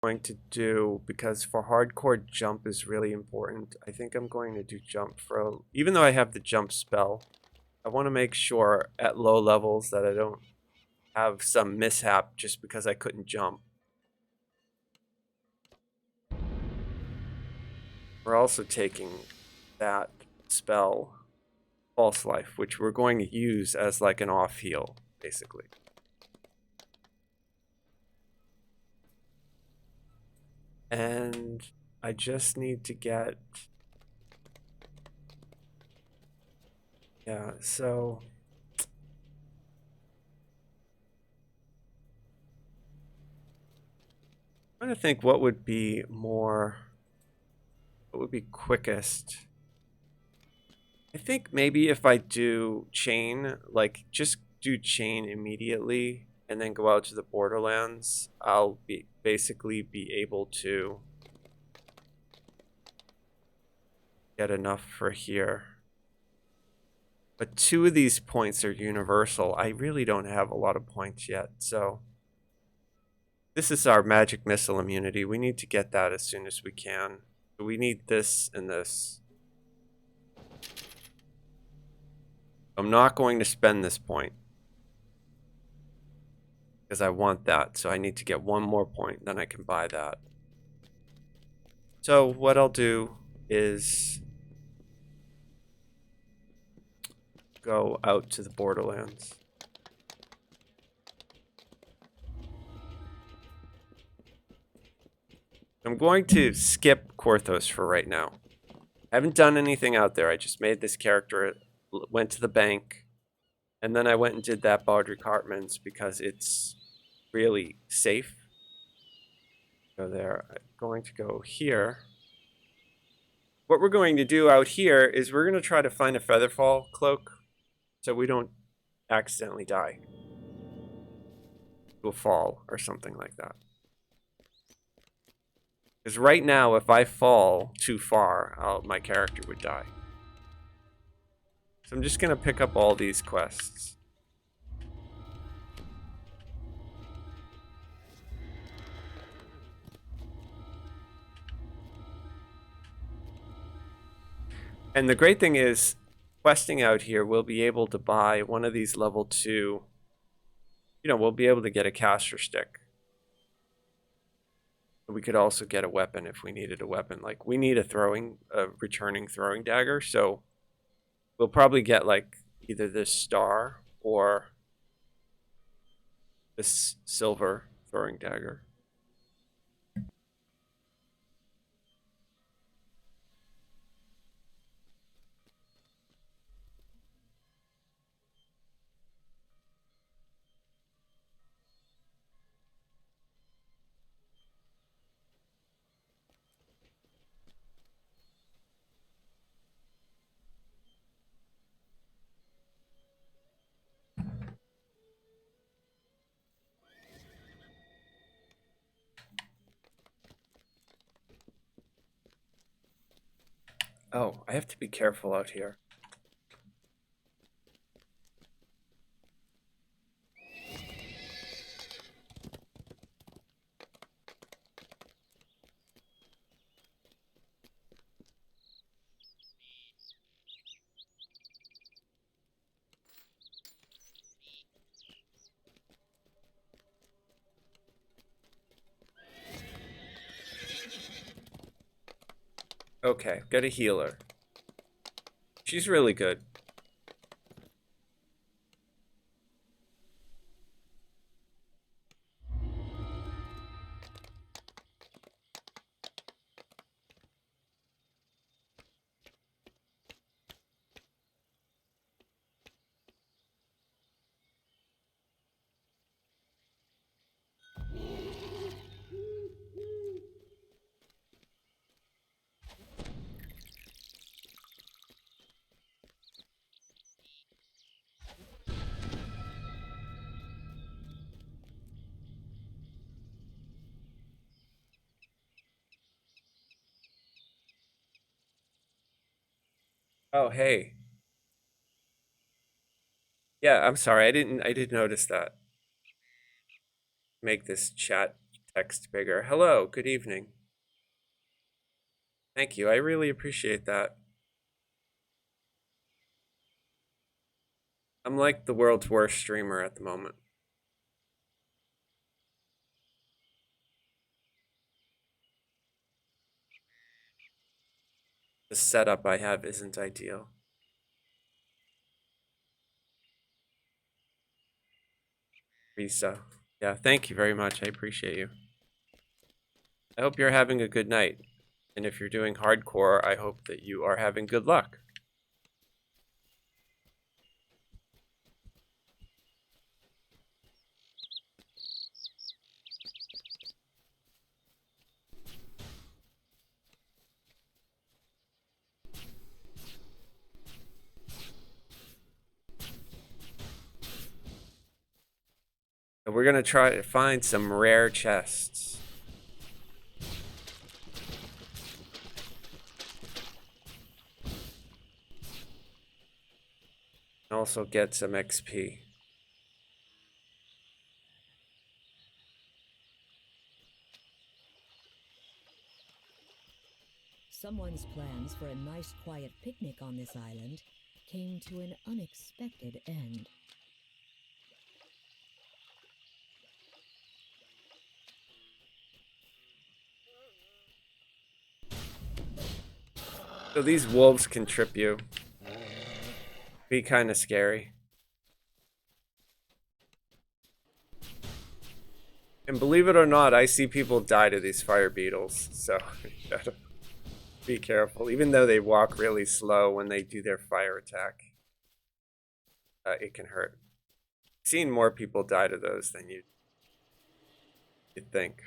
going to do, because for hardcore jump is really important, I think I'm going to do jump for, even though I have the jump spell, I want to make sure at low levels that I don't have some mishap just because I couldn't jump. We're also taking that spell, False Life, which we're going to use as like an off heal, basically. And I just need to get... Yeah, so... I'm trying to think what would be more... What would be quickest? I think maybe if I do chain, like just do chain immediately and then go out to the Borderlands, I'll basically be able to get enough for here. But 2 of these points are universal. I really don't have a lot of points yet, so this is our magic missile immunity. We need to get that as soon as we can. We need this and this. I'm not going to spend this point because I want that, so I need to get 1 more point, then I can buy that. So what I'll do is go out to the Borderlands. I'm going to skip Korthos for right now. I haven't done anything out there. I just made this character, went to the bank, and then I went and did that Baudry Cartman's because it's really safe. Go there. I'm going to go here. What we're going to do out here is we're going to try to find a Featherfall cloak so we don't accidentally die to a fall or something like that. Because right now, if I fall too far, my character would die. So I'm just going to pick up all these quests. And the great thing is, questing out here, we'll be able to buy one of these level 2. We'll be able to get a caster stick. We could also get a weapon if we needed a weapon. Like, we need a returning throwing dagger, so we'll probably get, like, either this star or this silver throwing dagger. Oh, I have to be careful out here. Okay, got a healer. She's really good. Oh, hey. Yeah, I'm sorry. I didn't notice that. Make this chat text bigger. Hello, good evening. Thank you, I really appreciate that. I'm like the world's worst streamer at the moment. The setup I have isn't ideal. Risa. Yeah, thank you very much. I appreciate you. I hope you're having a good night. And if you're doing hardcore, I hope that you are having good luck. And we're gonna try to find some rare chests. And also get some XP. Someone's plans for a nice quiet picnic on this island came to an unexpected end. So these wolves can trip you. Be kind of scary. And believe it or not, I see people die to these fire beetles. So be careful. Even though they walk really slow when they do their fire attack, it can hurt. I've seen more people die to those than you'd think.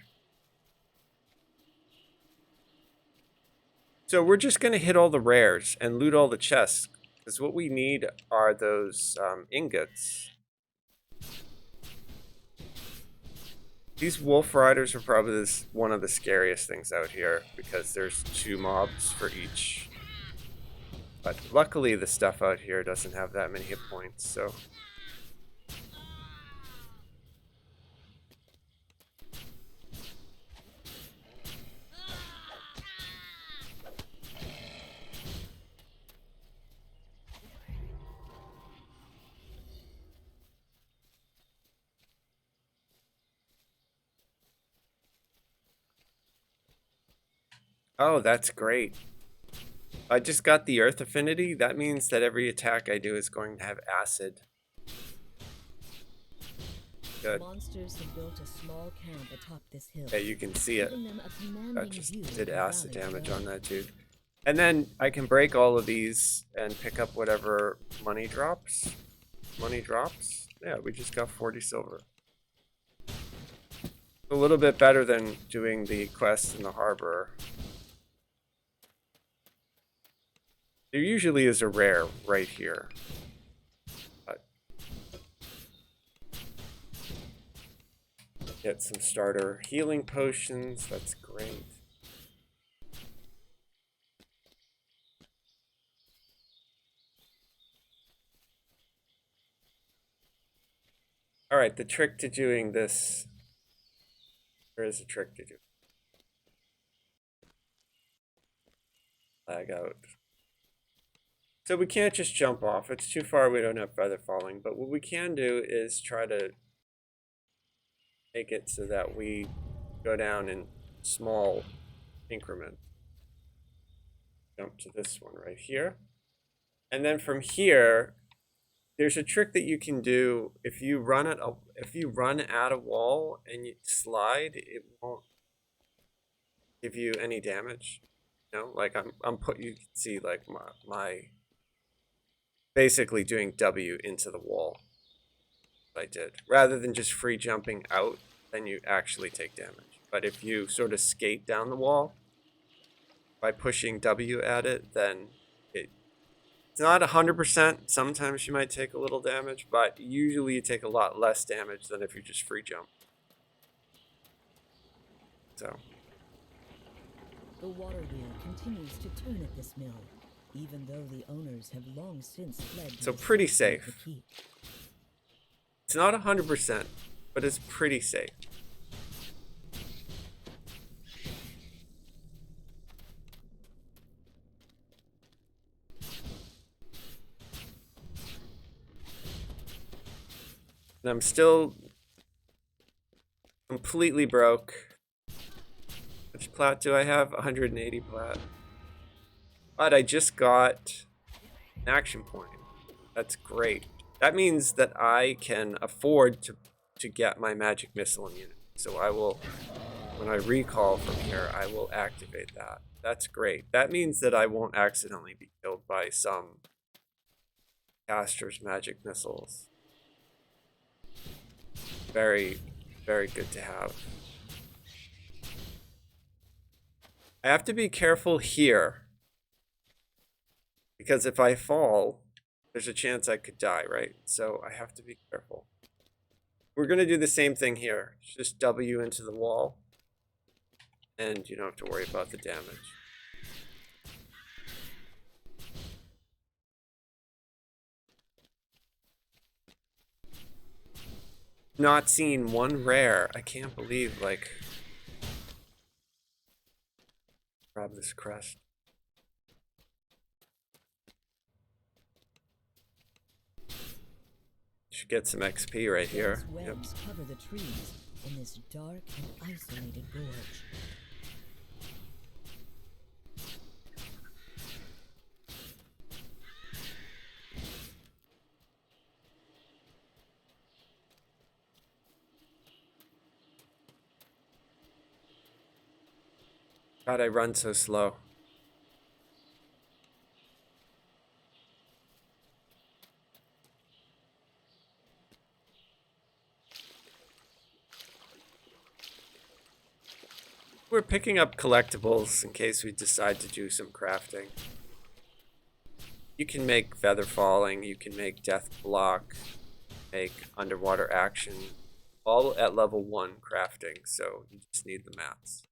So we're just going to hit all the rares and loot all the chests. Because what we need are those ingots. These wolf riders are probably one of the scariest things out here. Because there's 2 mobs for each. But luckily the stuff out here doesn't have that many hit points. So... Oh, that's great. I just got the Earth Affinity. That means that every attack I do is going to have acid. Good. Monsters have built a small camp atop this hill. Yeah, you can see it. giving them a That commanding just view did of the acid valley damage below. on that dude. And then I can break all of these and pick up whatever money drops. Money drops? Yeah, we just got 40 silver. A little bit better than doing the quest in the harbor. There usually is a rare right here. But get some starter healing potions. That's great. Alright, the trick to doing this. There is a trick to do. Lag out. So we can't just jump off. It's too far. We don't have feather falling. But what we can do is try to make it so that we go down in small increments. Jump to this one right here. And then from here, there's a trick that you can do. If you run at a wall and you slide, it won't give you any damage. You know, like you can see like my basically doing W into the wall. I did. Rather than just free jumping out, then you actually take damage. But if you sort of skate down the wall by pushing W at it, then it's not 100%. Sometimes you might take a little damage, but usually you take a lot less damage than if you just free jump. So. The water wheel continues to turn at this mill, even though the owners have long since fled. So pretty safe. It's not 100%, but it's pretty safe. And I'm still completely broke. Which plat do I have? 180 plat. But I just got an action point. That's great. That means that I can afford to get my magic missile immunity. So I will, when I recall from here, I will activate that. That's great. That means that I won't accidentally be killed by some caster's magic missiles. Very, very good to have. I have to be careful here, because if I fall, there's a chance I could die, right? So I have to be careful. We're going to do the same thing here. Just W into the wall, and you don't have to worry about the damage. Not seen one rare. I can't believe, like... Grab this crest. Should get some XP right here. Yep. Webs cover the trees in this dark and isolated gorge. God, I run so slow. We're picking up collectibles in case we decide to do some crafting. You can make feather falling, you can make death block, make underwater action, all at level 1 crafting, so you just need the mats.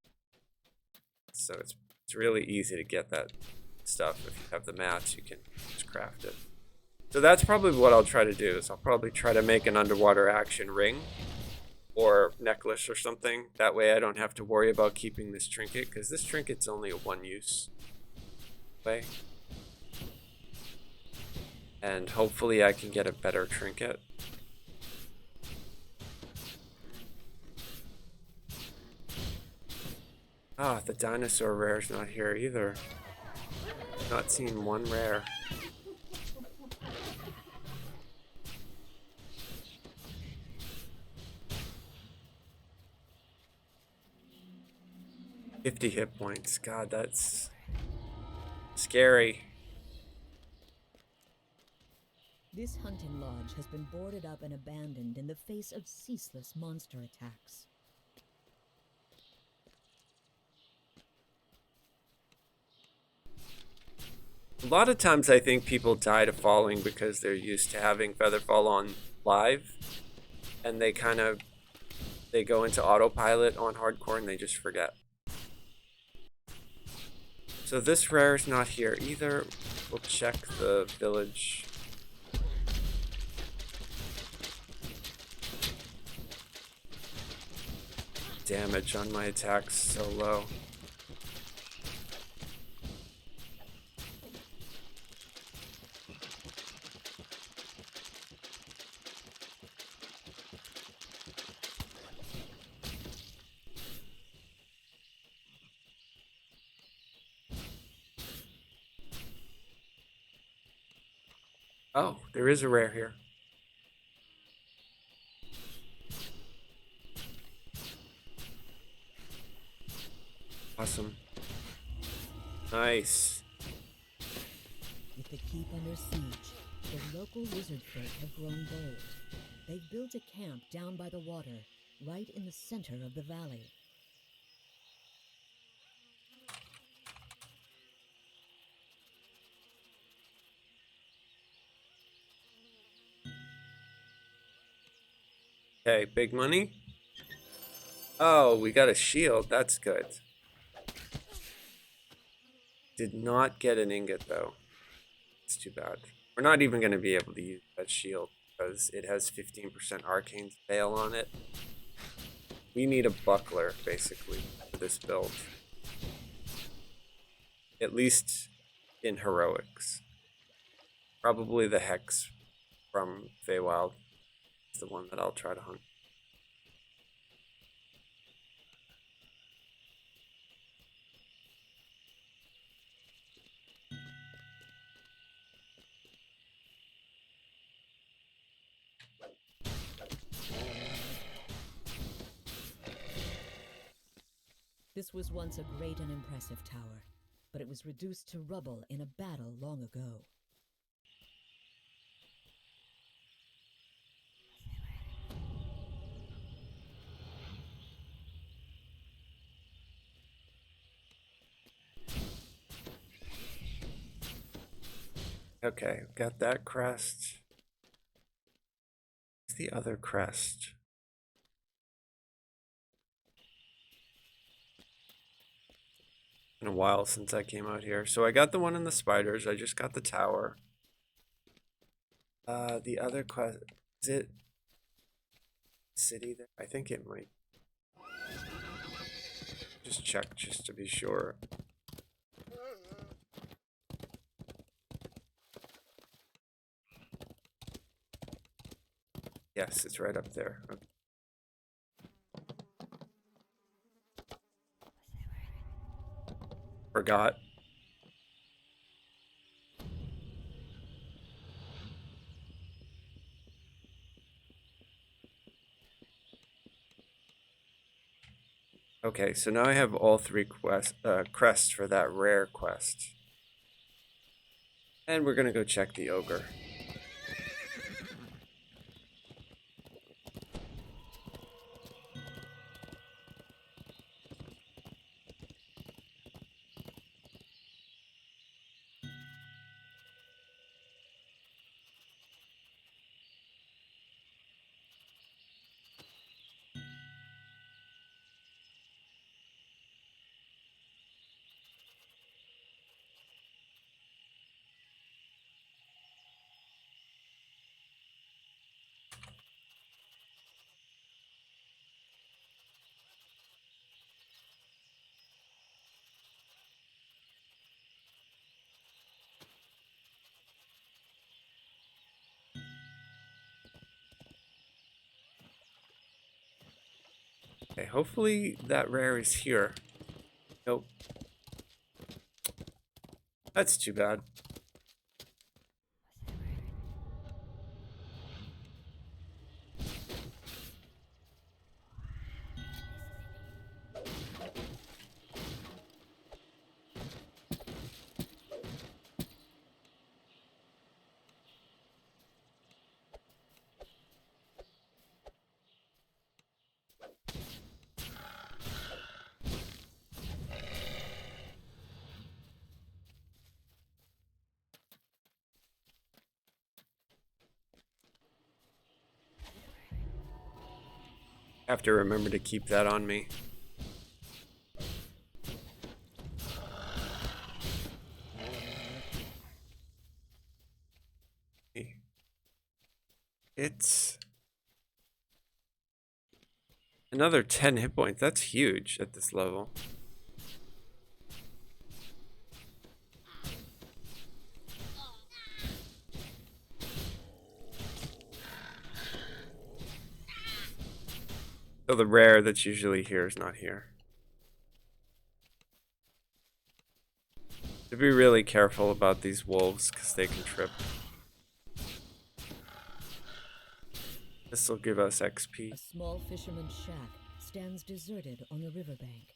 So it's really easy to get that stuff. If you have the mats, you can just craft it. So that's probably what I'll try to do, is I'll probably try to make an underwater action ring or necklace or something. That way I don't have to worry about keeping this trinket, because this trinket's only a 1-use way. And hopefully I can get a better trinket. Ah, the dinosaur rare's not here either. Not seen one rare. $50 hit points. God, that's scary. This hunting lodge has been boarded up and abandoned in the face of ceaseless monster attacks. A lot of times I think people die to falling because they're used to having Featherfall on live, and they go into autopilot on hardcore and they just forget. So this rare is not here either. We'll check the village. Damage on my attacks so low. Oh, there is a rare here. Awesome. Nice. With the keep under siege, the local wizard folk have grown bold. They've built a camp down by the water, right in the center of the valley. Okay, big money. Oh, we got a shield. That's good. Did not get an ingot though. It's too bad. We're not even going to be able to use that shield because it has 15% arcane fail on it. We need a buckler basically for this build. At least in heroics. Probably the hex from Feywild. It's the one that I'll try to hunt. This was once a great and impressive tower, but it was reduced to rubble in a battle long ago. Okay, got that crest. What's the other crest? Been a while since I came out here. So I got the one in the spiders. I just got the tower. The other quest, is it city there? I think it might. Just check just to be sure. Yes, it's right up there. Okay. Forgot. Okay, so now I have all three crests for that rare quest. And we're gonna go check the ogre. Okay, hopefully that rare is here. Nope. That's too bad. Have to remember to keep that on me. It's another 10 hit points. That's huge at this level. So the rare that's usually here is not here. To be really careful about these wolves because they can trip. This will give us A XP. small fisherman's shack stands deserted on the riverbank.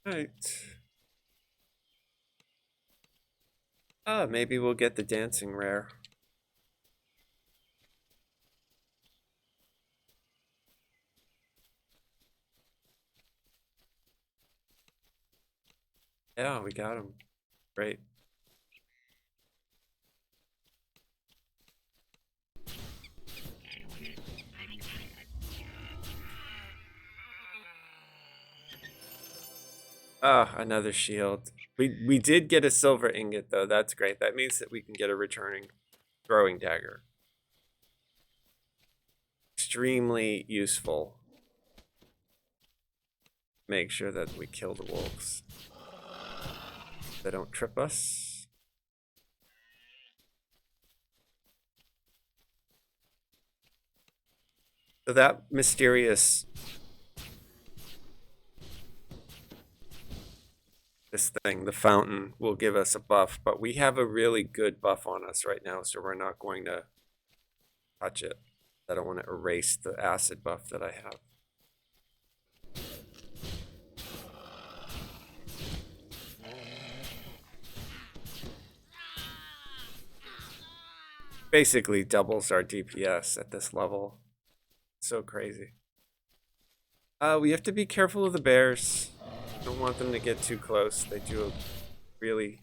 Right. Ah, maybe we'll get the dancing rare. Yeah, we got him. Great. Ah, another shield. We did get a silver ingot though. That's great. That means that we can get a returning throwing dagger. Extremely useful. Make sure that we kill the wolves. They don't trip us. So that mysterious this thing, the fountain, will give us a buff, but we have a really good buff on us right now, so we're not going to touch it. I don't want to erase the acid buff that I have. Basically doubles our DPS at this level. So crazy. We have to be careful of the bears. Don't want them to get too close. They do a really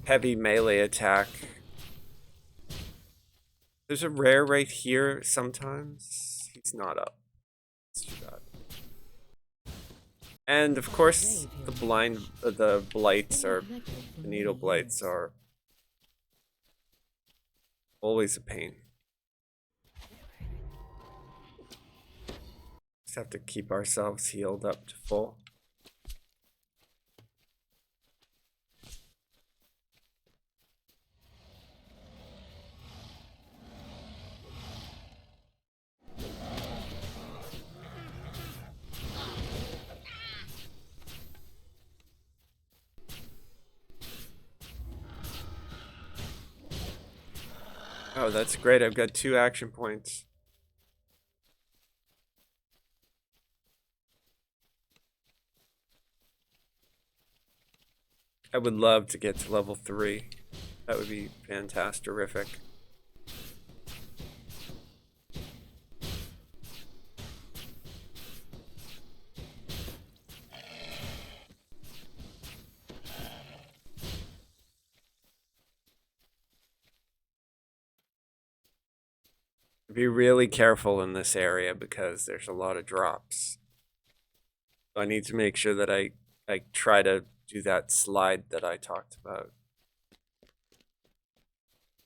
heavy melee attack. There's a rare right here sometimes. He's not up. It's too bad. And of course, the blights are, the needle blights are always a pain. Just have to keep ourselves healed up to full. Oh, that's great. I've got 2 action points. I would love to get to level 3. That would be fantastic, terrific. Be really careful in this area because there's a lot of drops. So I need to make sure that I try to do that slide that I talked about.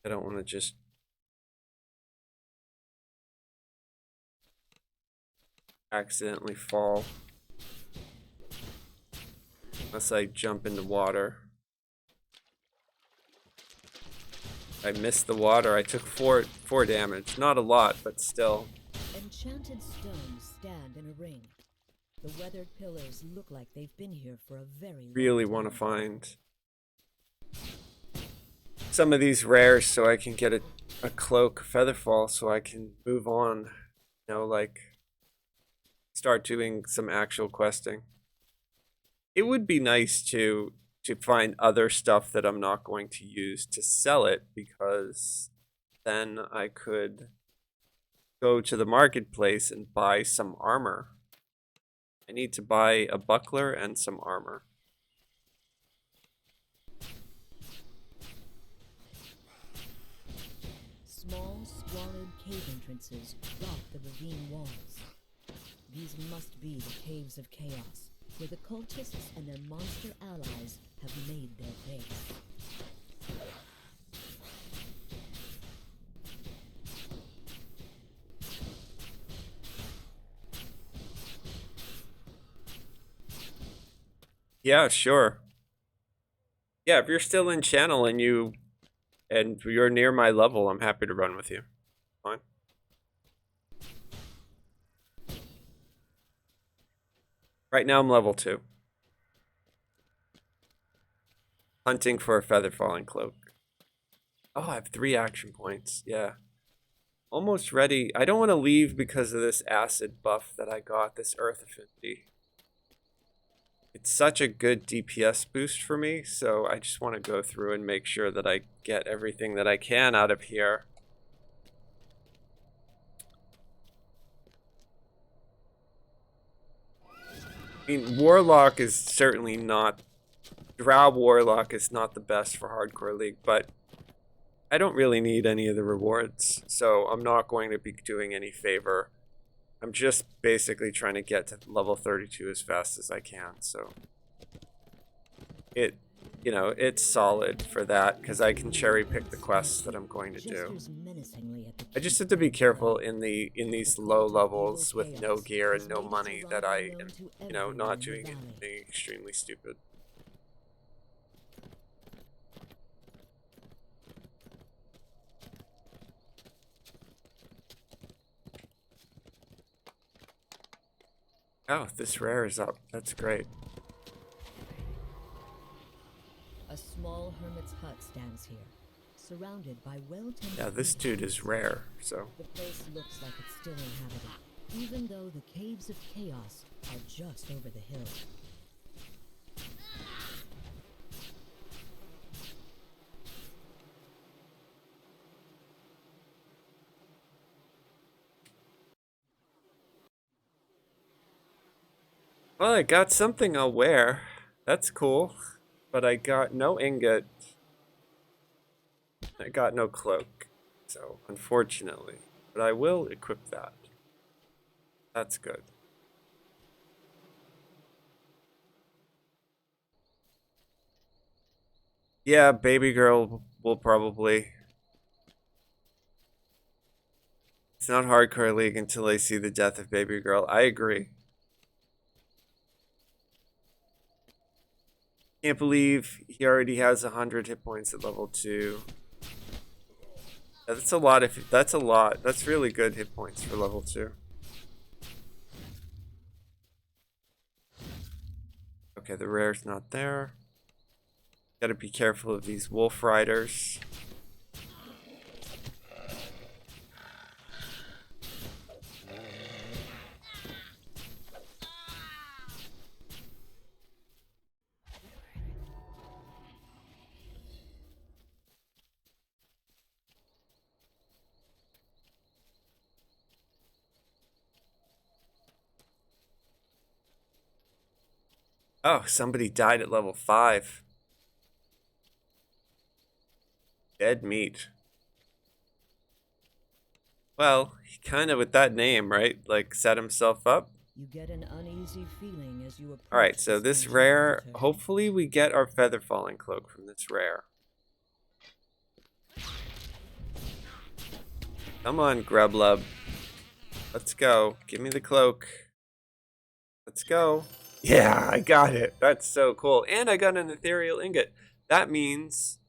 I don't want to just accidentally fall unless I jump into water. I missed the water. I took four damage. Not a lot, but still. Enchanted stones stand in a ring. The weathered pillars look like they've been here for a very long time. Really want to find some of these rares so I can get a cloak featherfall so I can move on. You know, like start doing some actual questing. It would be nice to find other stuff that I'm not going to use to sell it, because then I could go to the marketplace and buy some armor. I need to buy a buckler and some armor. Small, squalid cave entrances block the ravine walls. These must be the Caves of Chaos, where the cultists and their monster allies have made their base. Yeah, sure. Yeah, if you're still in channel and you're near my level, I'm happy to run with you. Fine. Right now I'm level 2. Hunting for a feather falling cloak. Oh, I have 3 action points. Yeah. Almost ready. I don't want to leave because of this acid buff that I got, this earth affinity. It's such a good DPS boost for me, so I just want to go through and make sure that I get everything that I can out of here. I mean, Warlock is certainly not... Drow Warlock is not the best for Hardcore League, but I don't really need any of the rewards, so I'm not going to be doing any favor. I'm just basically trying to get to level 32 as fast as I can, so... it's solid for that, because I can cherry pick the quests that I'm going to do. I just have to be careful in these low levels with no gear and no money that I am, not doing anything extremely stupid. Oh, this rare is up. That's great. A small hermit's hut stands here, surrounded by well-tended. Yeah, this dude is rare, so. The place looks like it's still inhabited, even though the caves of chaos are just over the hill. Well, I got something I'll wear. That's cool. But I got no ingot. I got no cloak. So, unfortunately. But I will equip that. That's good. Yeah, baby girl will probably... It's not Hardcore League until I see the death of baby girl. I agree. Can't believe he already has 100 hit points at level 2. That's a lot. That's a lot. That's really good hit points for level 2. Okay, the rare's not there. Gotta be careful of these wolf riders. Oh, somebody died at level 5. Dead meat. Well, he kind of, with that name, right? Like, set himself up. You get an uneasy feeling as you approach. Alright, so this rare, hopefully we get our feather falling cloak from this rare. Come on, Grublub. Let's go. Give me the cloak. Let's go. Yeah, I got it. That's so cool. And I got an ethereal ingot. That means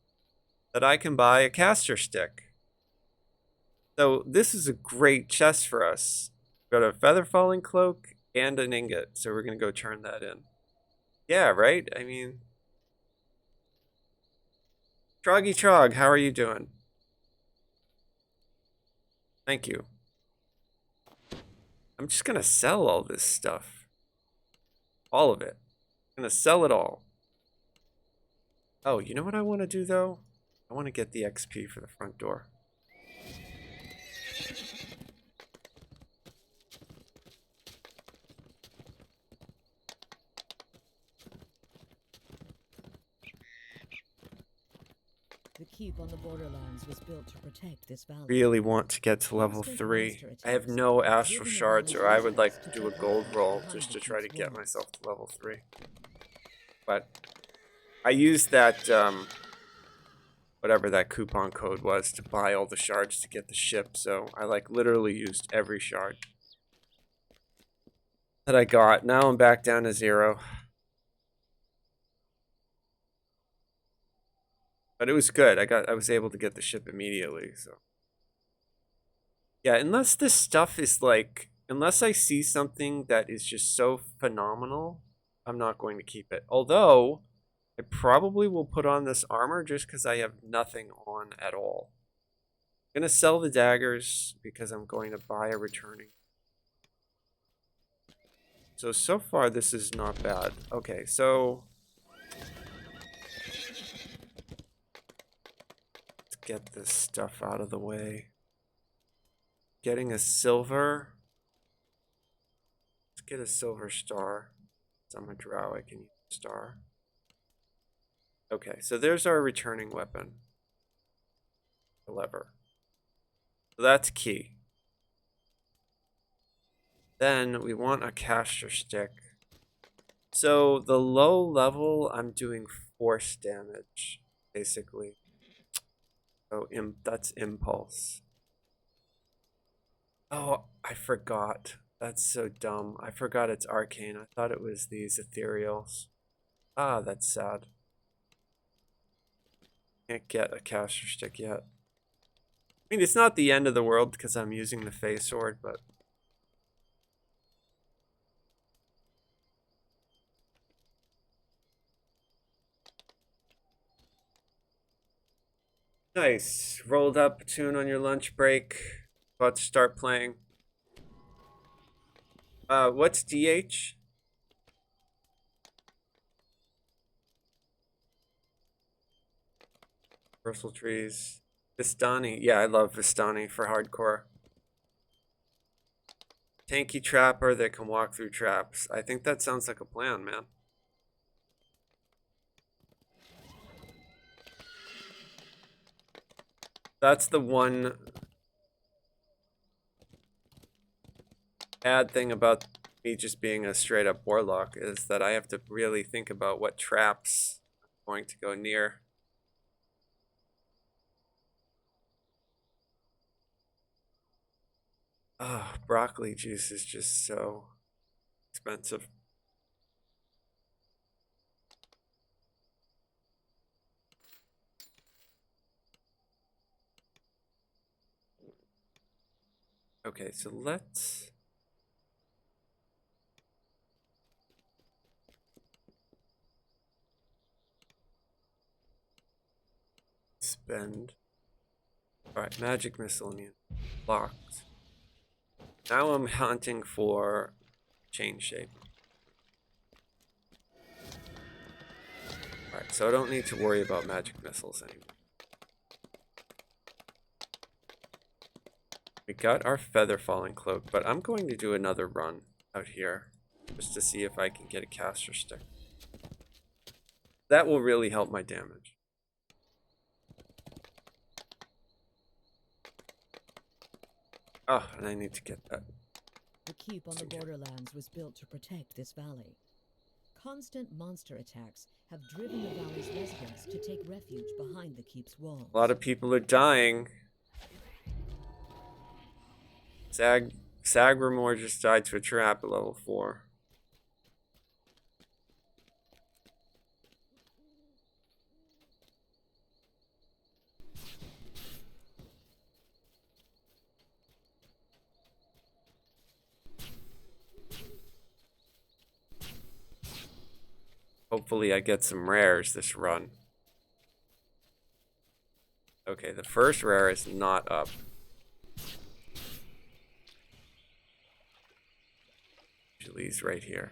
that I can buy a caster stick. So this is a great chest for us. We've got a feather falling cloak and an ingot. So we're going to go turn that in. Yeah, right? I mean... Troggy Trog, how are you doing? Thank you. I'm just going to sell all this stuff. All of it. I'm going to sell it all. Oh, you know what I want to do, though? I want to get the XP for the front door. The keep on the borderlands was built to protect this valley. Really want to get to level 3. I have no astral shards, or I would like to do a gold roll just to try to get myself to level 3. But I used that, whatever that coupon code was, to buy all the shards to get the ship, so I like literally used every shard that I got. Now I'm back down to 0. But it was good. I was able to get the ship immediately, so. Yeah, unless this stuff is like, unless I see something that is just so phenomenal, I'm not going to keep it. Although, I probably will put on this armor just because I have nothing on at all. I'm going to sell the daggers because I'm going to buy a returning. So far this is not bad. Okay, so... let's get this stuff out of the way. Getting a silver. Let's get a silver star. I'm a drow, I can use a star. Okay, so there's our returning weapon. The lever. So that's key. Then we want a caster stick. So the low level, I'm doing force damage, basically. So that's impulse. Oh, I forgot. That's so dumb. I forgot it's arcane. I thought it was these ethereals. Ah, that's sad. Can't get a caster stick yet. I mean, it's not the end of the world because I'm using the Fey sword, but... Nice. Rolled up a tune on your lunch break. About to start playing. What's DH? Bristle trees. Vistani. Yeah, I love Vistani for hardcore. Tanky trapper that can walk through traps. I think that sounds like a plan, man. That's the one bad thing about me just being a straight up warlock is that I have to really think about what traps I'm going to go near. Oh, broccoli juice is just so expensive. Okay, so let's spend. Alright, magic missile locked. Now I'm hunting for chain shape. Alright, so I don't need to worry about magic missiles anymore. We got our feather falling cloak, but I'm going to do another run out here just to see if I can get a caster stick. That will really help my damage. Oh, and I need to get that. The keep on the borderlands was built to protect this valley. Constant monster attacks have driven the valley's residents to take refuge behind the keep's walls. A lot of people are dying. Sagramore just died to a trap at level 4. Hopefully I get some rares this run. Okay, the first rare is not up. Usually he's right here.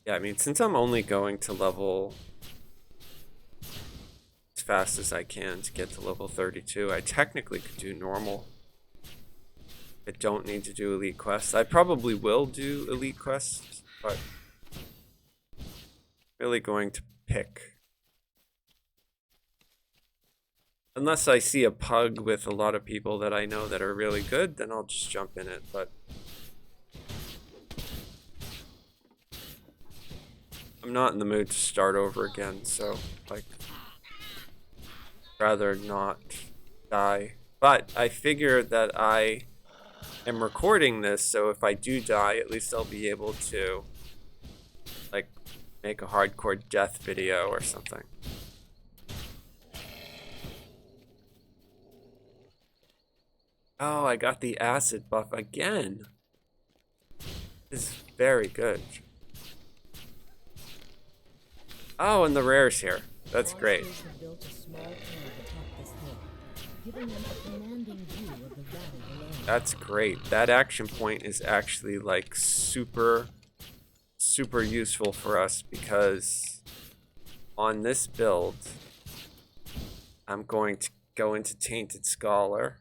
Yeah, I mean, since I'm only going to level as fast as I can to get to level 32, I technically could do normal. I don't need to do elite quests. I probably will do elite quests, but really going to pick. Unless I see a pug with a lot of people that I know that are really good, then I'll just jump in it, but I'm not in the mood to start over again, so, like, rather not die. But I figure that I am recording this, so if I do die, at least I'll be able to, like, make a hardcore death video or something. Oh, I got the acid buff again. This is very good. Oh, and the rare's here. That's great. Monsters have built a small cave atop this hill, giving them a commanding view of the valley below. That's great. That action point is actually like super useful for us because on this build, I'm going to go into Tainted Scholar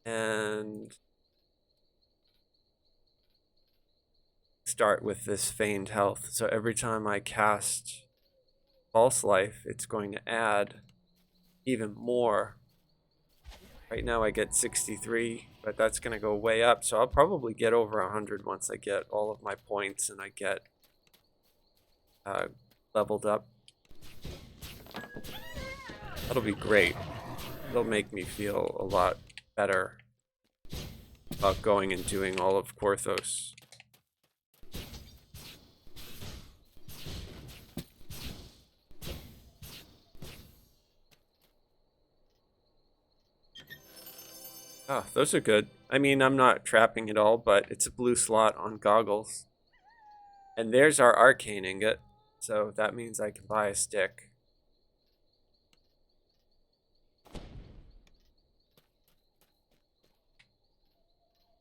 and start with this Feigned Health. So every time I cast False Life, it's going to add even more. Right now I get 63, but that's going to go way up. So I'll probably get over 100 once I get all of my points and I get leveled up. That'll be great. It'll make me feel a lot better about going and doing all of Korthos. Oh, those are good. I mean, I'm not trapping it all, but it's a blue slot on goggles. And there's our arcane ingot, so that means I can buy a stick.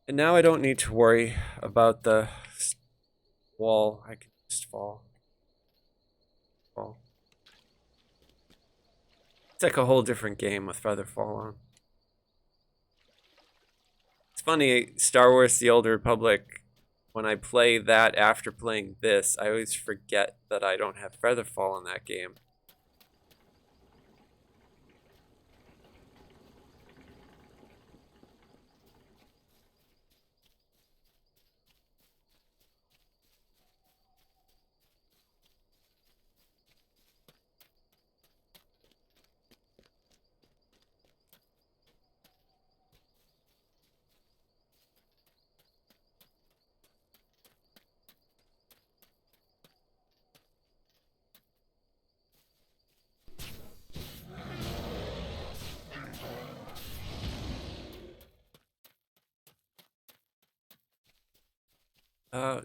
And now I don't need to worry about the wall. I can just fall. It's like a whole different game with Featherfall on. It's funny, Star Wars The Old Republic, when I play that after playing this, I always forget that I don't have Featherfall in that game.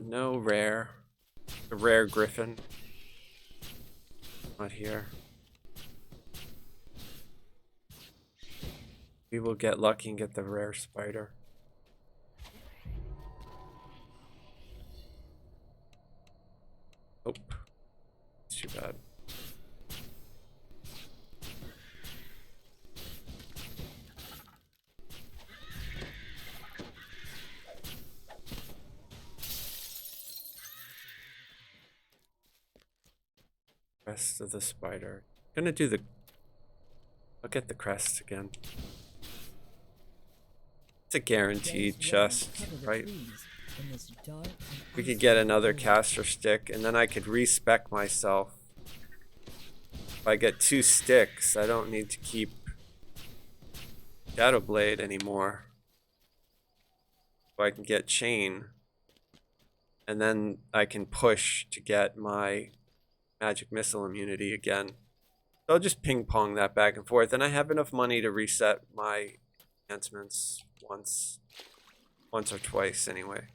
No rare. The rare griffin. Not here. We will get lucky and get the rare spider. Oh, it's too bad. Crest of the spider. Gonna do the. I'll get the crest again. It's a guaranteed chest, right? We could get another caster stick, and then I could respec myself. If I get 2 sticks, I don't need to keep Shadow Blade anymore. So I can get chain, and then I can push to get my magic missile immunity again. So I'll just ping pong that back and forth, and I have enough money to reset my enhancements once or twice anyway.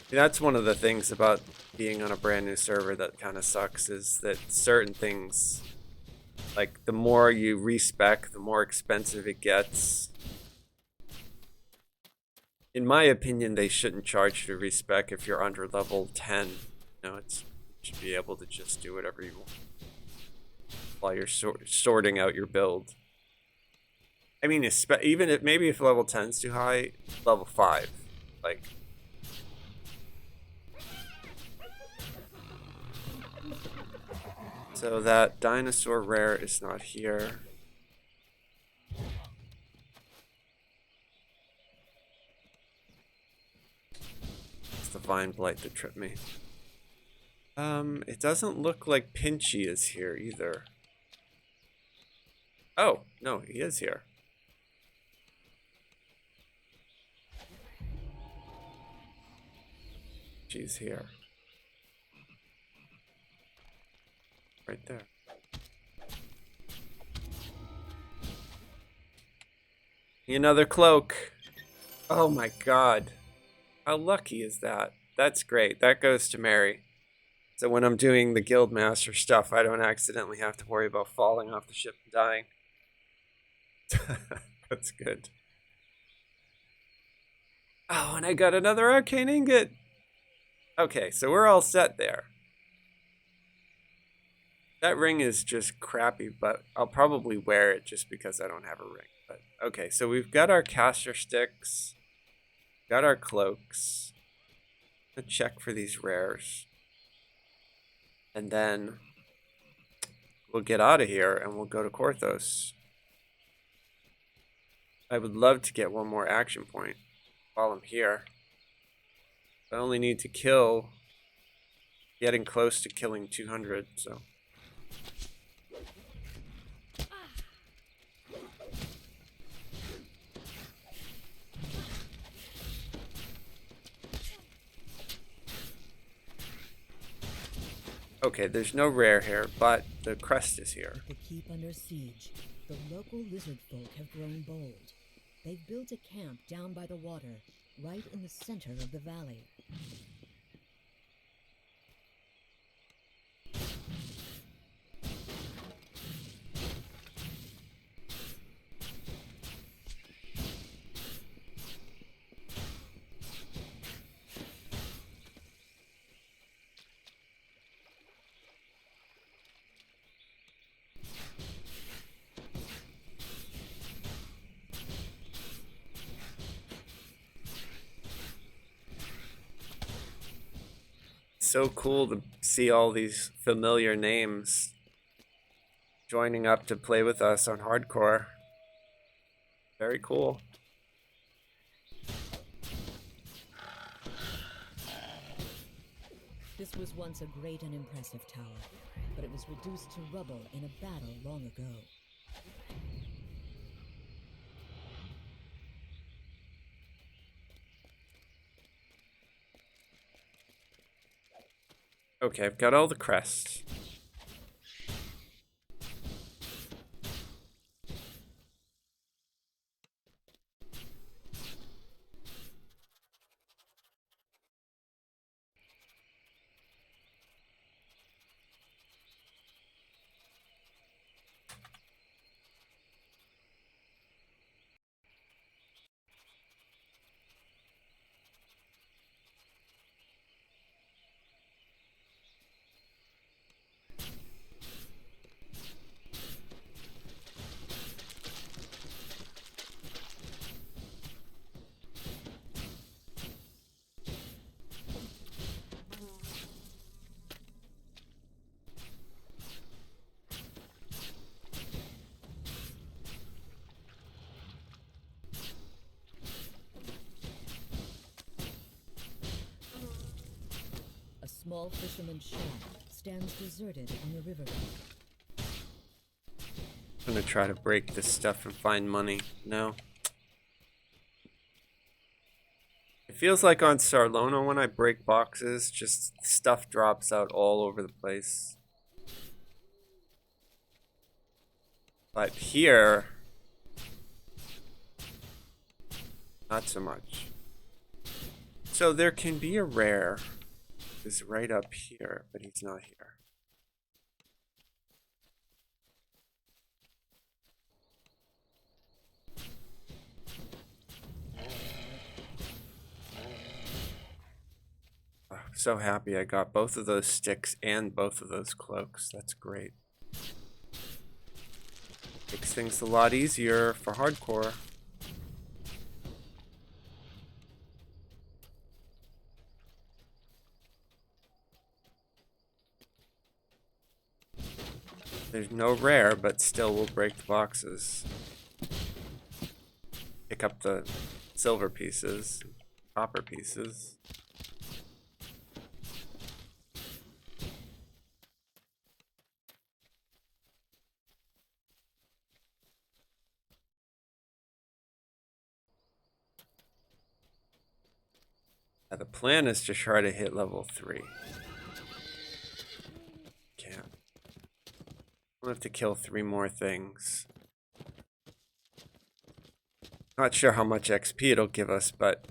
That's one of the things about being on a brand new server that kind of sucks, is that certain things, like the more you respec, the more expensive it gets. In my opinion, they shouldn't charge you to respec if you're under level 10. You know, you should be able to just do whatever you want while you're sorting out your build. I mean, even if maybe if level 10 is too high, level 5, like. So that dinosaur rare is not here. It's the vine blight that tripped me. It doesn't look like Pinchy is here either. Oh, no, he is here. She's here. Right there. Another cloak. Oh my god. How lucky is that? That's great. That goes to Mary. So when I'm doing the Guildmaster stuff, I don't accidentally have to worry about falling off the ship and dying. That's good. Oh, and I got another arcane ingot. Okay, so we're all set there. That ring is just crappy, but I'll probably wear it just because I don't have a ring. But okay, so we've got our caster sticks, got our cloaks. Let's check for these rares. And then we'll get out of here and we'll go to Korthos. I would love to get one more action point while I'm here. I only need to kill, getting close to killing 200, so. Okay, there's no rare here, but the crest is here. With the keep under siege, the local lizard folk have grown bold. They've built a camp down by the water, right in the center of the valley. So cool to see all these familiar names joining up to play with us on hardcore. Very cool. This was once a great and impressive tower, but it was reduced to rubble in a battle long ago. Okay, I've got all the crests. A small fisherman's shack stands deserted on the riverbank. I'm gonna try to break this stuff and find money. No. It feels like on Sarlona when I break boxes, just stuff drops out all over the place. But here, not so much. So there can be a rare. Is right up here, but he's not here. Oh, so happy I got both of those sticks and both of those cloaks. That's great. Makes things a lot easier for hardcore. There's no rare, but still we'll break the boxes. Pick up the silver pieces, copper pieces. The plan is to try to hit level 3. Can't. I'll have to kill 3 more things. Not sure how much XP it'll give us, but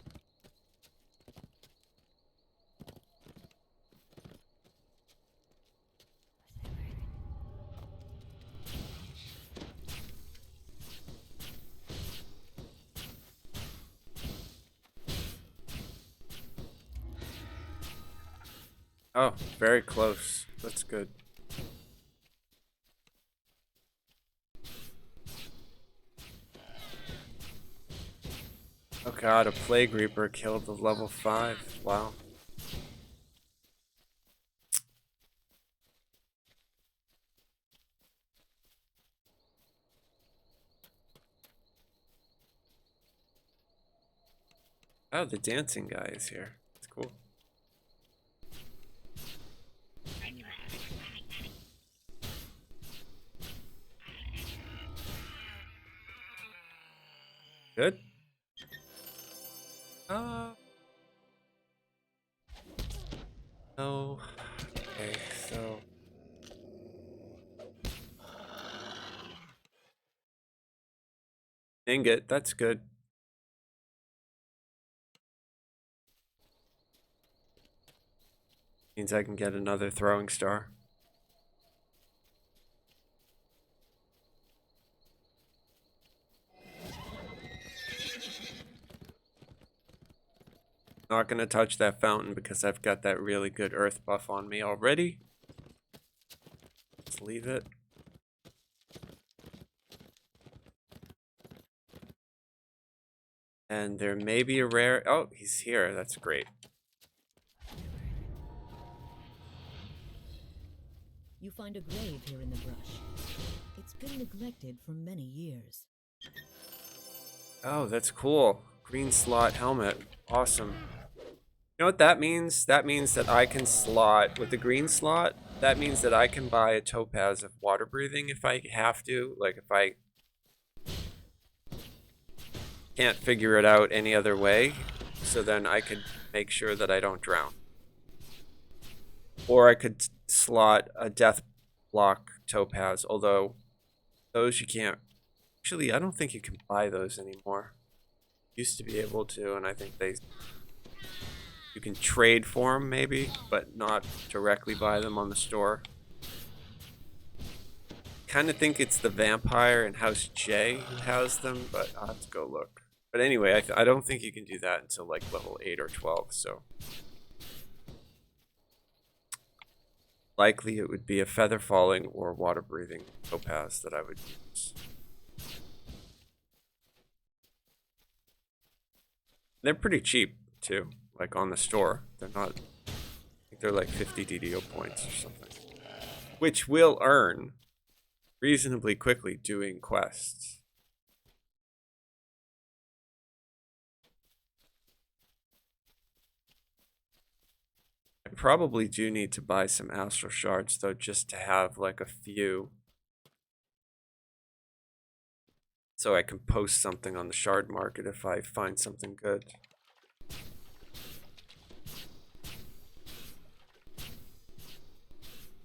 Oh, very close. That's good. Oh god, a Plague Reaper killed the level 5. Wow. Oh, the dancing guy is here. That's cool. Good. No. Okay, so ingot, that's good. Means I can get another throwing star. Not gonna touch that fountain because I've got that really good earth buff on me already. Let's leave it. And there may be a rare. Oh, he's here. That's great. You find a grave here in the brush. It's been neglected for many years. Oh, that's cool. Green slot helmet. Awesome. You know what that means? That means that I can slot with the green slot. That means that I can buy a topaz of water breathing if I have to. Like if I can't figure it out any other way. So then I could make sure that I don't drown. Or I could slot a death block topaz, although those you can't. Actually, I don't think you can buy those anymore. Used to be able to, and I think you can trade for them maybe, but not directly buy them on the store. Kind of think it's the vampire in House J who has them, but I'll have to go look. But anyway, I don't think you can do that until like level 8 or 12, so likely it would be a feather falling or water breathing topaz that I would use. They're pretty cheap too, like on the store. They're not, I think they're like 50 DDO points or something, which will earn reasonably quickly doing quests. I probably do need to buy some astral shards though, just to have like a few, so I can post something on the shard market if I find something good.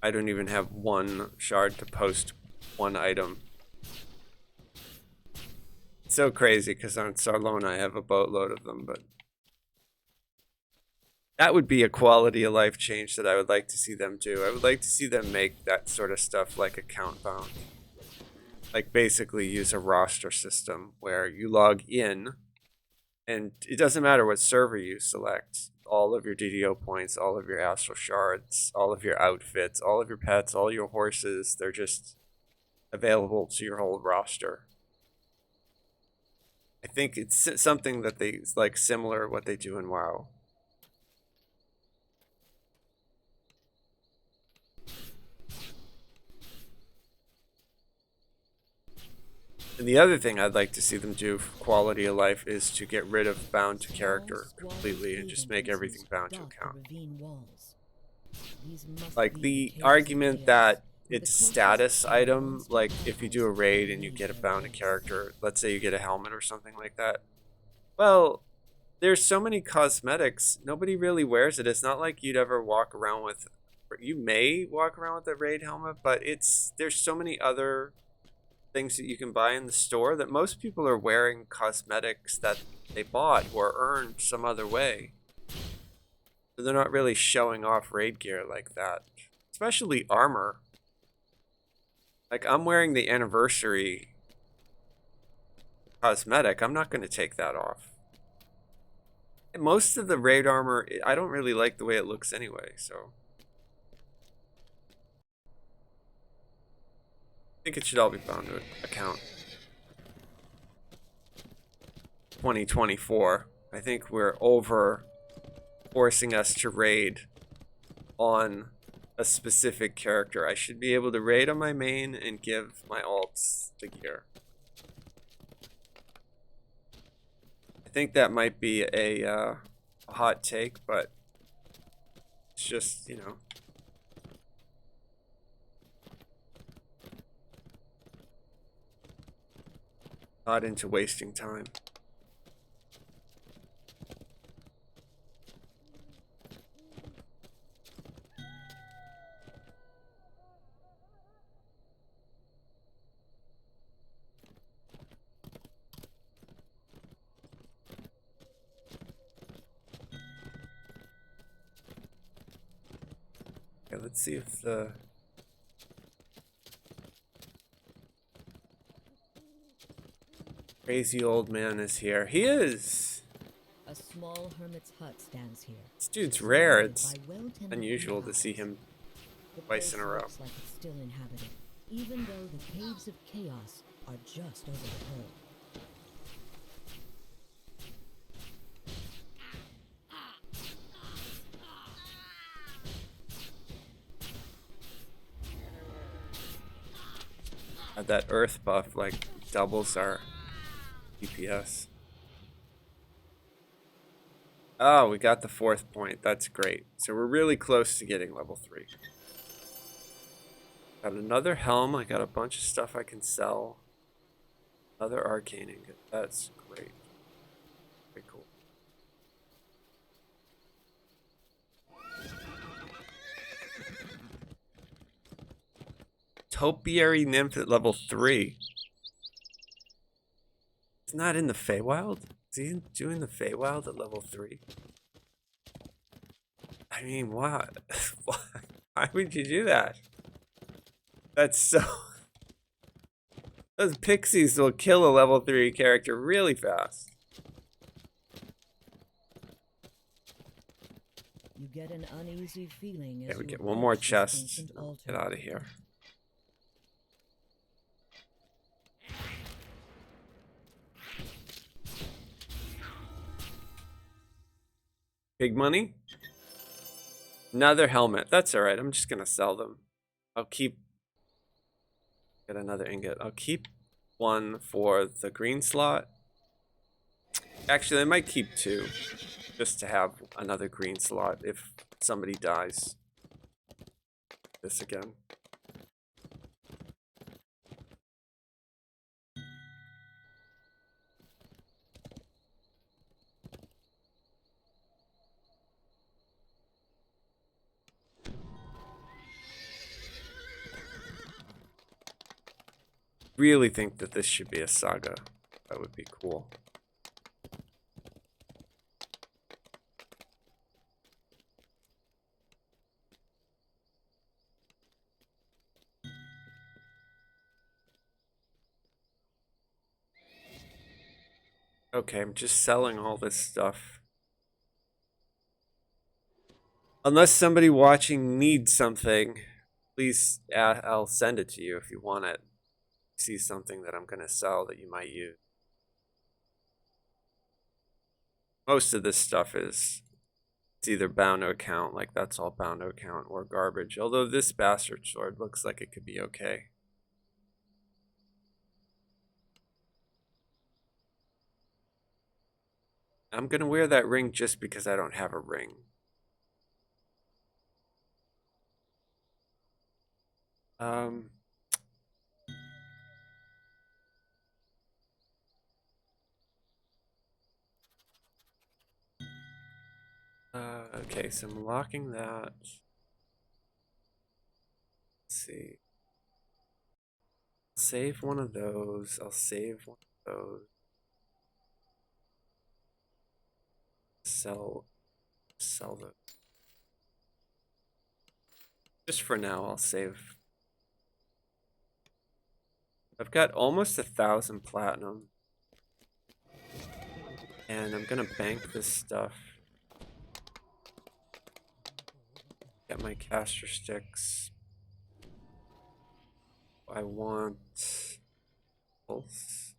I don't even have one shard to post one item. It's so crazy because on Sarlona I have a boatload of them, but that would be a quality of life change that I would like to see them do. I would like to see them make that sort of stuff like account bound. Like basically use a roster system where you log in and it doesn't matter what server you select. All of your DDO points, all of your astral shards, all of your outfits, all of your pets, all your horses, they're just available to your whole roster. I think it's something that they like similar what they do in WoW. And the other thing I'd like to see them do for quality of life is to get rid of bound to character completely and just make everything bound to account. Like the argument that it's a status item, like if you do a raid and you get a bound to character, let's say you get a helmet or something like that. Well, there's so many cosmetics, nobody really wears it. It's not like you'd ever walk around with, you may walk around with a raid helmet, but there's so many other things that you can buy in the store that most people are wearing cosmetics that they bought or earned some other way. So they're not really showing off raid gear like that. Especially armor. Like I'm wearing the anniversary cosmetic. I'm not going to take that off. And most of the raid armor, I don't really like the way it looks anyway, so think it should all be bound to account. 2024. I think we're over forcing us to raid on a specific character. I should be able to raid on my main and give my alts the gear. I think that might be a hot take, but it's just, you know. Not into wasting time. Okay, let's see if the crazy old man is here. He is! A small hermit's hut stands here. This dude's rare. It's by well-tended unusual to beehives. see him The twice in a place row. looks like it's still inhabited, even though the caves of chaos are just over the hill. That earth buff like doubles our DPS. Oh, we got the 4th point. That's great. So we're really close to getting level 3. Got another helm. I got a bunch of stuff I can sell. Another arcane ingot. That's great. Very cool. Topiary nymph at level 3. It's not in the Feywild? Is he doing the Feywild at level 3? I mean, what? Why would you do that? That's so... Those pixies will kill a level 3 character really fast. You get an uneasy feeling as Okay, we you get one more approach this chest. ancient Get altar. out of here. Big money? Another helmet. That's alright. I'm just gonna sell them. I'll keep... Get another ingot. I'll keep one for the green slot. Actually, I might keep 2. Just to have another green slot if somebody dies. This again. Really think that this should be a saga. That would be cool. Okay, I'm just selling all this stuff. Unless somebody watching needs something, please, I'll send it to you if you want it. See something that I'm going to sell that you might use. Most of this stuff is it's either bound to account, like that's all bound to account, or garbage. Although this bastard sword looks like it could be okay. I'm going to wear that ring just because I don't have a ring. Okay, so I'm locking that. Let's see. Save one of those. I'll save one of those. Sell those. Just for now, I'll save. I've got almost 1,000 platinum. And I'm gonna bank this stuff. Get my caster sticks. I want pulse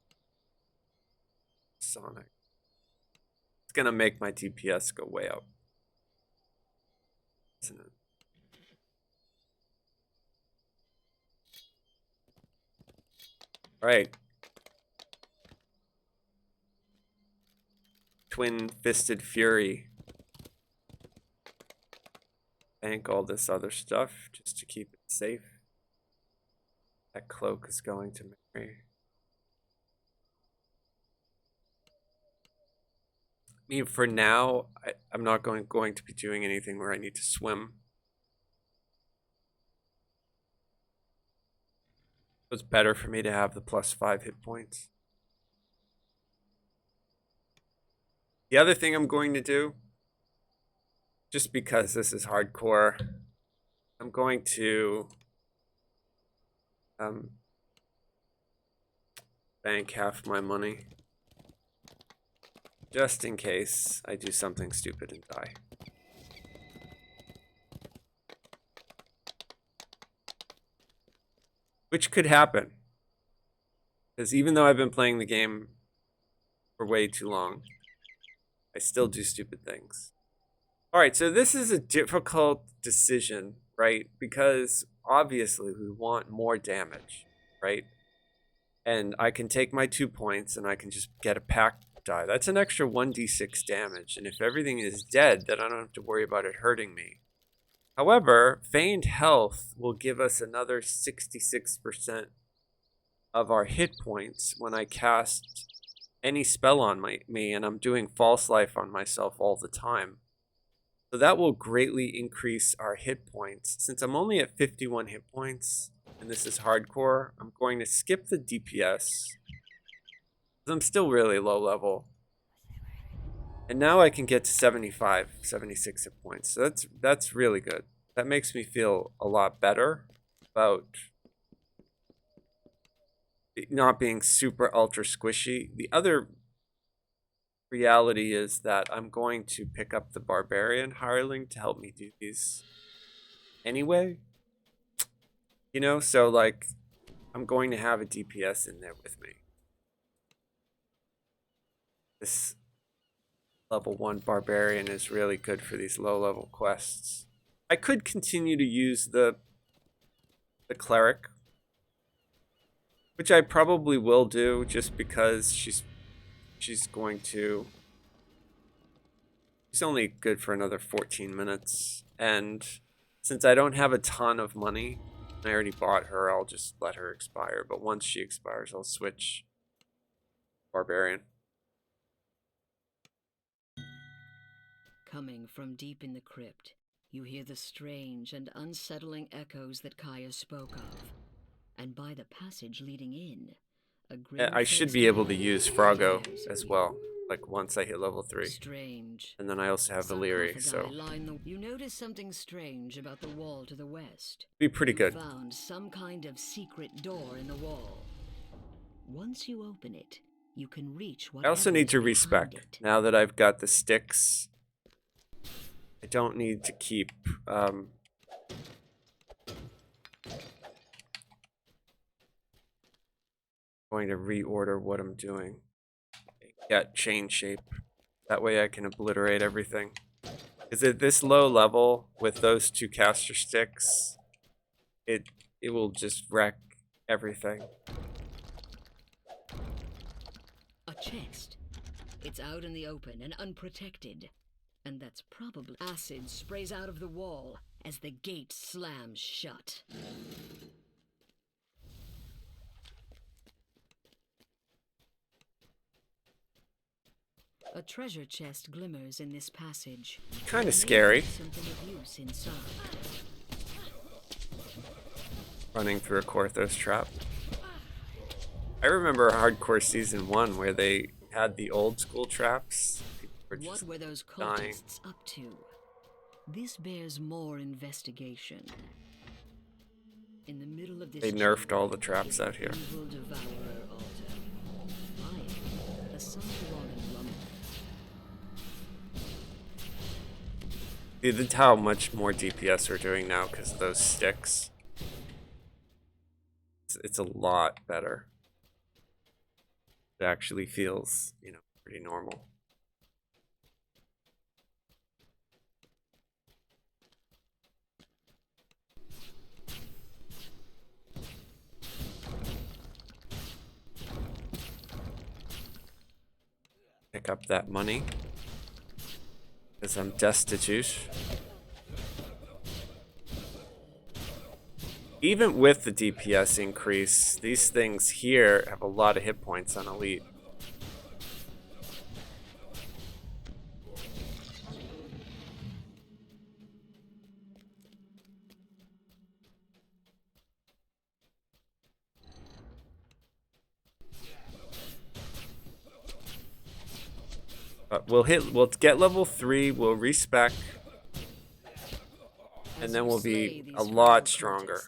sonic. It's gonna make my DPS go way up, isn't it? Right. Twin-fisted fury. Bank all this other stuff just to keep it safe. That cloak is going to marry. I mean, for now, I'm not going to be doing anything where I need to swim. It's better for me to have the +5 hit points. The other thing I'm going to do, just because this is hardcore, I'm going to bank half my money just in case I do something stupid and die. Which could happen, because even though I've been playing the game for way too long, I still do stupid things. All right, so this is a difficult decision, right? Because obviously we want more damage, right? And I can take my 2 points and I can just get a pack die. That's an extra 1d6 damage. And if everything is dead, then I don't have to worry about it hurting me. However, feigned health will give us another 66% of our hit points when I cast any spell on me, and I'm doing false life on myself all the time. So that will greatly increase our hit points. Since I'm only at 51 hit points, and this is hardcore, I'm going to skip the DPS. I'm still really low level. And now I can get to 75, 76 hit points. So that's really good. That makes me feel a lot better about not being super ultra squishy. The other reality is that I'm going to pick up the barbarian hireling to help me do these anyway. You know, so like I'm going to have a DPS in there with me. This level 1 barbarian is really good for these low level quests. I could continue to use the cleric, which I probably will do just because she's only good for another 14 minutes. And since I don't have a ton of money, I already bought her, I'll just let her expire. But once she expires, I'll switch barbarian. Coming from deep in the crypt, you hear the strange and unsettling echoes that Kaya spoke of. And by the passage leading in, a grim I should be able to use Froggo as well, like once I hit level 3. Strange. And then I also have Valyri, so You notice something strange about the wall to the west. be pretty good. You found some kind of secret door in the wall. Once you open it, you can reach what I also need to respec. Now that I've got the sticks, I don't need to keep going to reorder what I'm doing. Get chain shape. That way I can obliterate everything. Because at this low level, with those 2 caster sticks, it will just wreck everything. A chest. It's out in the open and unprotected. And that's probably acid sprays out of the wall as the gate slams shut. A treasure chest glimmers in this passage. Kind of scary. Something of use inside. Running through a Korthos trap. I remember Hardcore Season 1 where they had the old school traps. What were those cultists up to? This bears more investigation. In the middle of this They nerfed all the traps out here. evil devourer altar. Fire, the Sundawn lumber. Dude, that's how much more DPS we're doing now because of those sticks. It's a lot better. It actually feels, you know, pretty normal. Pick up that money because I'm destitute. Even with the DPS increase, these things here have a lot of hit points on elite. But we'll get level 3, we'll respec, and then we'll be a lot stronger.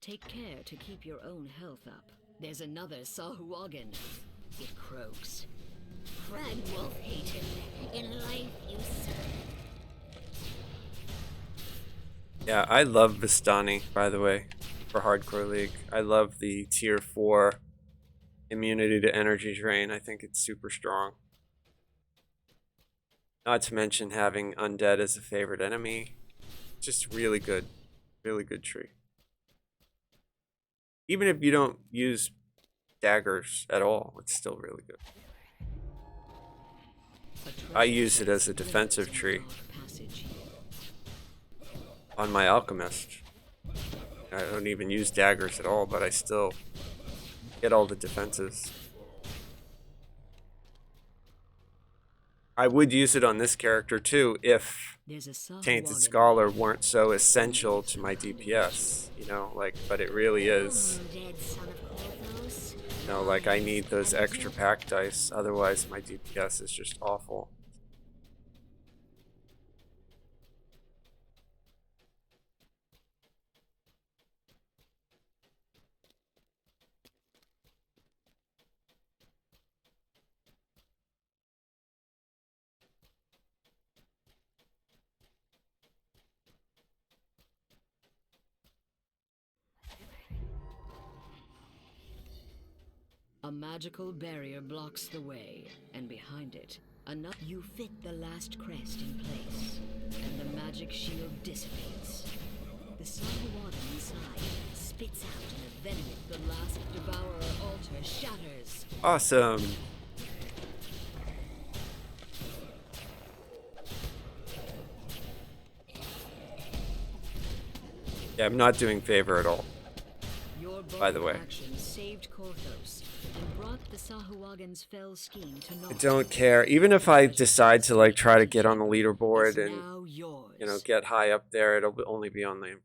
Take care to keep your own health up. There's another Sahuagin. It croaks. Red Wolf hated. In life you serve. Yeah, I love Vistani, by the way, for Hardcore League. I love the tier 4 immunity to energy drain. I think it's super strong. Not to mention having undead as a favorite enemy. Just really good tree. Even if you don't use daggers at all, it's still really good. I use it as a defensive tree on my alchemist. I don't even use daggers at all, but I still get all the defenses. I would use it on this character too if Tainted Scholar weren't so essential to my DPS, you know, like, but it really is. You know, like, I need those extra pack dice, otherwise my DPS is just awful. A magical barrier blocks the way, and behind it, you fit the last crest in place, and the magic shield dissipates. The Sahuagin inside spits out in a venom. The last devourer altar shatters. Awesome. Yeah, I'm not doing favor at all. By the way, saved Korthos and brought the Sahuagin's fell scheme to naught. I don't care. Even if I decide to like try to get on the leaderboard and you know get high up there, it'll only be on the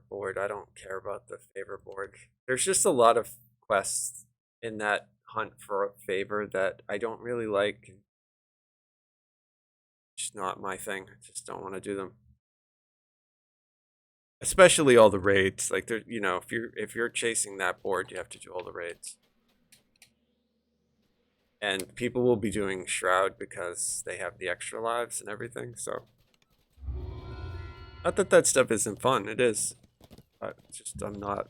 board. I don't care about the favor board. There's just a lot of quests in that hunt for a favor that I don't really like. It's not my thing. I just don't want to do them. Especially all the raids, like there, you know, if you're chasing that board, you have to do all the raids. And people will be doing Shroud because they have the extra lives and everything. So, not that that stuff isn't fun. It is, but just I'm not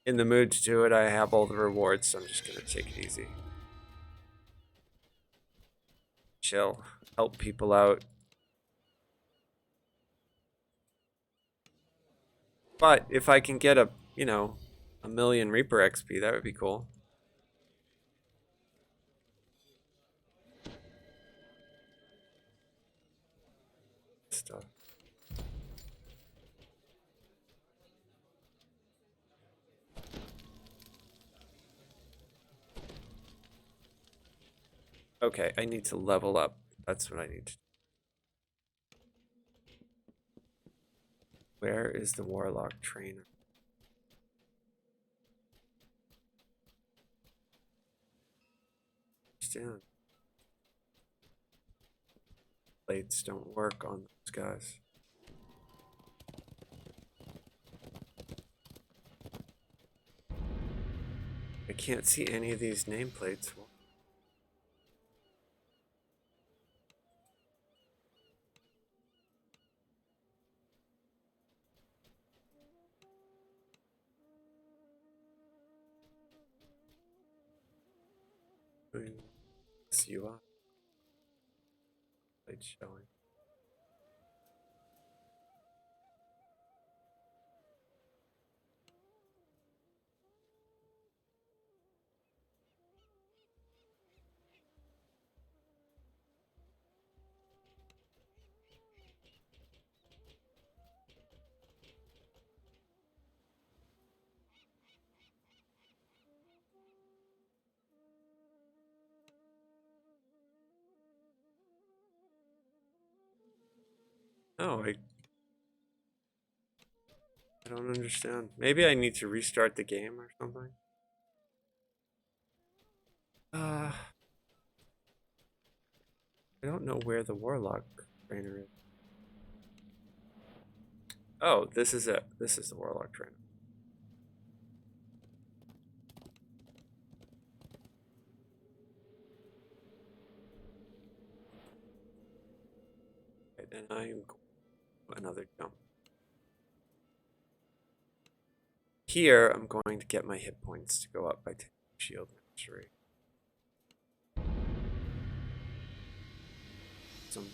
in the mood to do it. I have all the rewards, so I'm just gonna take it easy, chill, help people out. But if I can get a, you know, 1,000,000 Reaper XP, that would be cool. Stuff. Okay, I need to level up. That's what I need to do. Where is the Warlock trainer? Down. Plates don't work on those guys. I can't see any of these nameplates. See you up. It's showing. Oh, I don't understand. Maybe I need to restart the game or something. I don't know where the Warlock trainer is. Oh, this is it. This is the Warlock trainer. Okay, then I am another jump. Here, I'm going to get my hit points to go up by 2 shield mastery. Some